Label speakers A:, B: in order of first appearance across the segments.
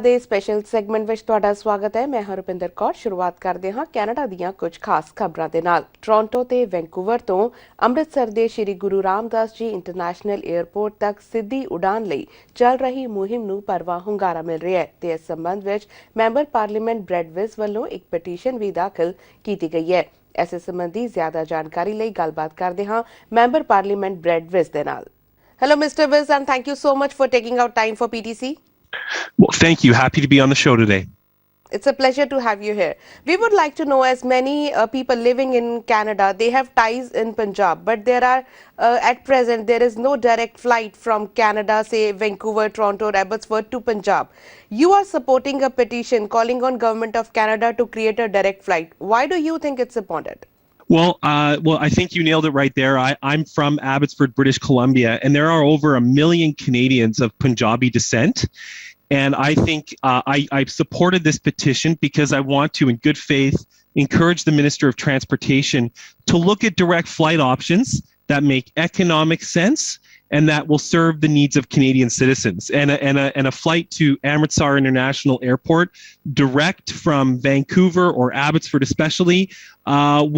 A: ਦੇ special segment ਵਿੱਚ ਤੁਹਾਡਾ ਸਵਾਗਤ ਹੈ। ਮੈਂ ਹਰਪਿੰਦਰ ਕੌਰ। ਸ਼ੁਰੂਆਤ ਕਰਦੇ ਹਾਂ ਕੈਨੇਡਾ ਦੀਆਂ ਕੁਝ ਖਾਸ ਖਬਰਾਂ ਦੇ ਨਾਲ। ਟੋਰਾਂਟੋ ਤੇ ਵੈਂਕੂਵਰ ਤੋਂ ਅੰਮ੍ਰਿਤਸਰ ਦੇ ਸ਼੍ਰੀ ਗੁਰੂ ਰਾਮਦਾਸ ਜੀ ਇੰਟਰਨੈਸ਼ਨਲ ਏਅਰਪੋਰਟ ਤੱਕ ਸਿੱਧੀ ਉਡਾਨ ਲਈ ਚੱਲ ਰਹੀ ਮੁਹਿੰਮ ਨੂੰ ਭਰਵਾਂ ਹੁੰਗਾਰਾ ਮਿਲ ਰਿਹਾ ਹੈ ਤੇ ਇਸ ਸੰਬੰਧ ਵਿੱਚ ਮੈਂਬਰ ਪਾਰਲੀਮੈਂਟ ਬ੍ਰੈਡ ਵਿਸ ਵੱਲੋਂ ਇੱਕ ਪਟੀਸ਼ਨ ਵੀ ਦਾਖਲ ਕੀਤੀ ਗਈ ਹੈ। ਇਸੇ ਸੰਬੰਧੀ ਜ਼ਿਆਦਾ ਜਾਣਕਾਰੀ ਲਈ ਗੱਲਬਾਤ ਕਰਦੇ ਹਾਂ ਮੈਂਬਰ ਪਾਰਲੀਮੈਂਟ ਬ੍ਰੈਡ ਵਿਸ ਦੇ ਨਾਲ। Hello, Mr. Viz, and thank you so much for taking out time for PTC.
B: Well, thank you. Happy to be on the show today.
A: It's a pleasure to have you here. We would like to know, as many people living in Canada, they have ties in Punjab, but at present, there is no direct flight from Canada, say Vancouver, Toronto, or Abbotsford to Punjab. You are supporting a petition calling on Government of Canada to create a direct flight. Why do you think it's important?
B: Well, I think you nailed it right there. I'm from Abbotsford, British Columbia, and there are over 1 million Canadians of Punjabi descent. And I think I've supported this petition because I want to, in good faith, encourage the Minister of Transportation to look at direct flight options that make economic sense and that will serve the needs of Canadian citizens. And a flight to Amritsar International Airport, direct from Vancouver or Abbotsford especially,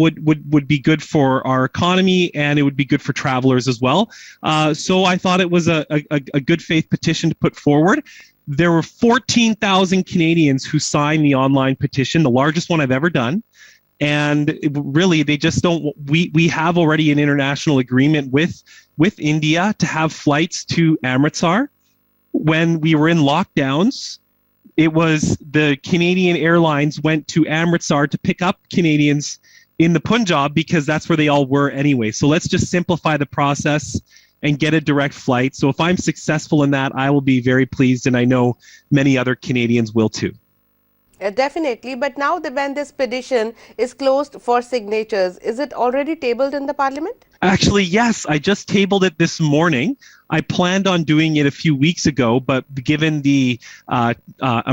B: would be good for our economy, and it would be good for travelers as well. So I thought it was a good faith petition to put forward. There were 14,000 Canadians who signed the online petition, the largest one I've ever done. And really, they just don't. We have already an international agreement with India to have flights to Amritsar. When we were in lockdowns, it was the Canadian Airlines went to Amritsar to pick up Canadians in the Punjab because that's where they all were anyway. So let's just simplify the process and get a direct flight. So if I'm successful in that, I will be very pleased, and I know many other Canadians will too.
A: Definitely, but now when this petition is closed for signatures, is it already tabled in the parliament?
B: Actually, yes, I just tabled it this morning. I planned on doing it a few weeks ago, but given the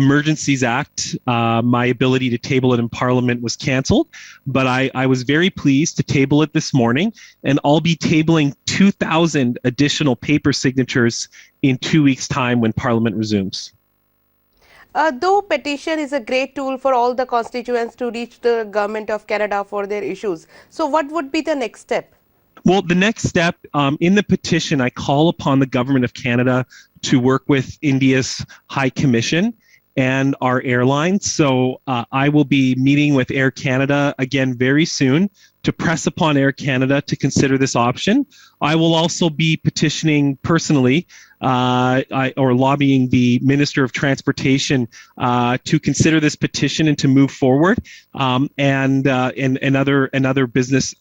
B: Emergencies Act, my ability to table it in Parliament was cancelled. But I was very pleased to table it this morning, and I'll be tabling 2,000 additional paper signatures in 2 weeks' time when Parliament resumes.
A: Though petition is a great tool for all the constituents to reach the Government of Canada for their issues, so what would be the next step?
B: Well, the next step in the petition, I call upon the Government of Canada to work with India's High Commission and our airlines. So I will be meeting with Air Canada again very soon to press upon Air Canada to consider this option. I will also be petitioning personally or lobbying the Minister of Transportation to consider this petition and to move forward, and other business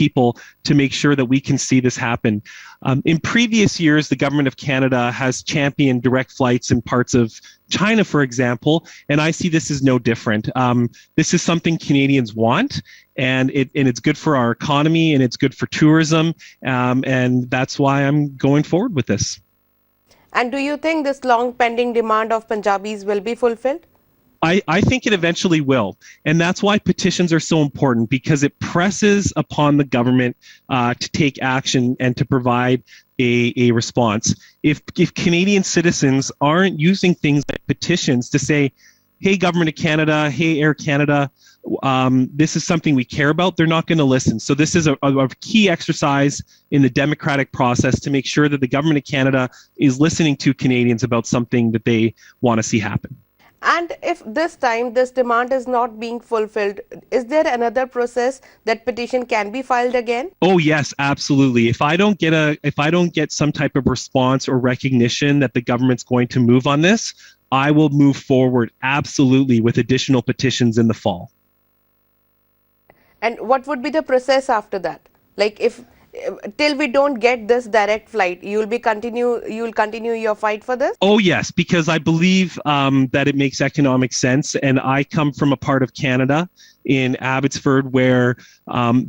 B: people to make sure that we can see this happen. In previous years, the Government of Canada has championed direct flights in parts of China, for example, and I see this as no different. This is something Canadians want, and it's good for our economy, and it's good for tourism, and that's why I'm going forward with this.
A: And do you think this long pending demand of Punjabis will be fulfilled?
B: I think it eventually will. And that's why petitions are so important, because it presses upon the government to take action and to provide a response. If Canadian citizens aren't using things like petitions to say, hey, Government of Canada, hey, Air Canada, this is something we care about, they're not going to listen. So this is a key exercise in the democratic process to make sure that the Government of Canada is listening to Canadians about something that they want to see happen.
A: And if this time this demand is not being fulfilled, is there another process that petition can be filed again?
B: Oh yes, absolutely. If I don't get some type of response or recognition that the government's going to move on this, I will move forward absolutely with additional petitions in the fall.
A: And what would be the process after that? Like, if till we don't get this direct flight, you'll continue your fight for this?
B: Oh yes, because I believe that it makes economic sense, and I come from a part of Canada in Abbotsford where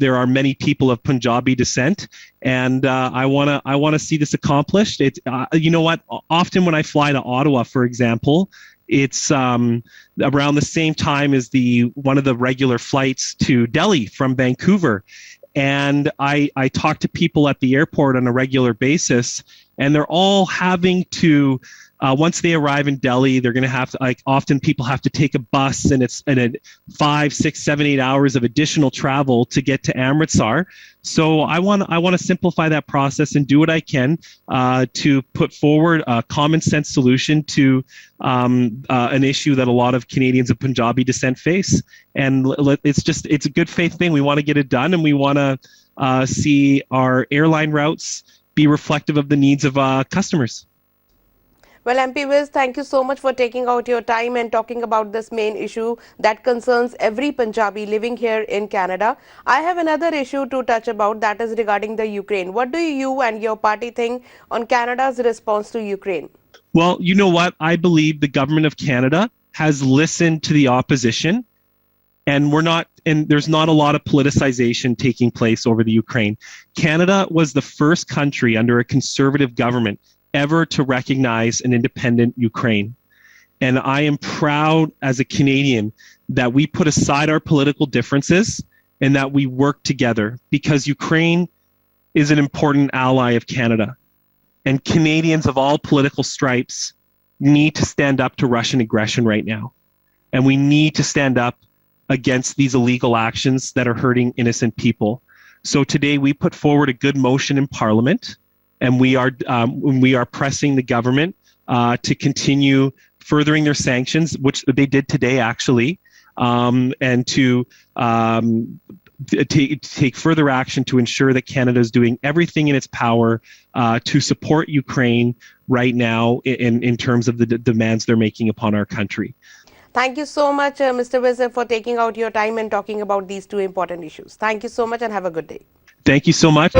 B: there are many people of Punjabi descent, and I wanna see this accomplished. It's you know what? Often when I fly to Ottawa, for example, it's around the same time as one of the regular flights to Delhi from Vancouver. And I talk to people at the airport on a regular basis, and they're all having to once they arrive in Delhi, they're going to have to, like, often people have to take a bus, and it's 5, 6, 7, 8 hours of additional travel to get to Amritsar. So I want to simplify that process and do what I can to put forward a common sense solution to an issue that a lot of Canadians of Punjabi descent face. And it's a good faith thing. We want to get it done, and we want to see our airline routes be reflective of the needs of customers.
A: Well, MP Vis, thank you so much for taking out your time and talking about this main issue that concerns every Punjabi living here in Canada. I have another issue to touch about, that is regarding the Ukraine. What do you and your party think on Canada's response to Ukraine?
B: Well, you know what? I believe the government of Canada has listened to the opposition, and there's not a lot of politicization taking place over the Ukraine. Canada was the first country under a conservative government ever to recognize an independent Ukraine. And I am proud as a Canadian that we put aside our political differences and that we work together, because Ukraine is an important ally of Canada. And Canadians of all political stripes need to stand up to Russian aggression right now. And we need to stand up against these illegal actions that are hurting innocent people. So today we put forward a good motion in Parliament, and we are pressing the government to continue furthering their sanctions, which they did today actually, and to take further action to ensure that Canada is doing everything in its power to support Ukraine right now in terms of the demands they're making upon our country.
A: Thank you so much, Mr. Vis, for taking out your time and talking about these two important issues. Thank you so much and have a good day.
B: Thank you so much.